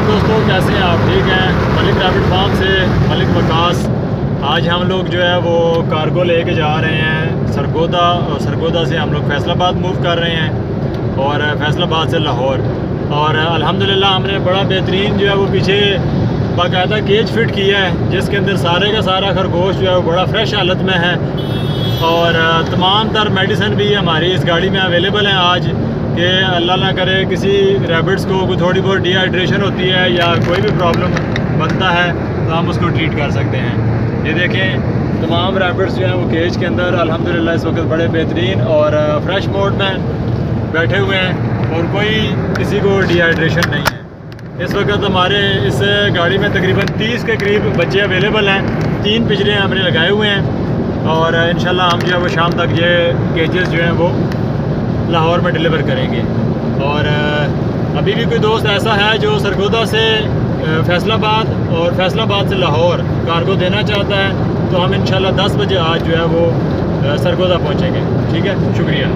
दोस्तों, कैसे हैं आप? ठीक हैं? मलिक रैबिट फार्म से मलिक वकास। आज हम लोग जो है वो कार्गो लेके जा रहे हैं सरगोदा, और सरगोदा से हम लोग फैसलाबाद मूव कर रहे हैं और फैसलाबाद से लाहौर। और अल्हम्दुलिल्लाह हमने बड़ा बेहतरीन जो है वो पीछे बाकायदा केज फिट किया है, जिसके अंदर सारे का सारा खरगोश जो है वो बड़ा फ्रेश हालत में है। और तमाम तर मेडिसिन भी हमारी इस गाड़ी में अवेलेबल हैं आज, कि अल्लाह ना करे किसी रैबिट्स को कोई थोड़ी बहुत डिहाइड्रेशन होती है या कोई भी प्रॉब्लम बनता है तो हम उसको ट्रीट कर सकते हैं। ये देखें, तमाम रैबिट्स जो हैं वो केज के अंदर अल्हम्दुलिल्लाह इस वक्त बड़े बेहतरीन और फ्रेश मोड में बैठे हुए हैं और कोई किसी को डिहाइड्रेशन नहीं है। इस वक्त हमारे इस गाड़ी में तकरीबन 30 के करीब बच्चे अवेलेबल हैं। 3 पिंजरे हमने लगाए हुए हैं और इंशाल्लाह हम जो है वो शाम तक ये केजेस जो हैं वो लाहौर में डिलीवर करेंगे। और अभी भी कोई दोस्त ऐसा है जो सरगोदा से फैसलाबाद और फैसलाबाद से लाहौर कार्गो देना चाहता है तो हम इंशाल्लाह 10 बजे आज जो है वो सरगोदा पहुंचेंगे। ठीक है, शुक्रिया।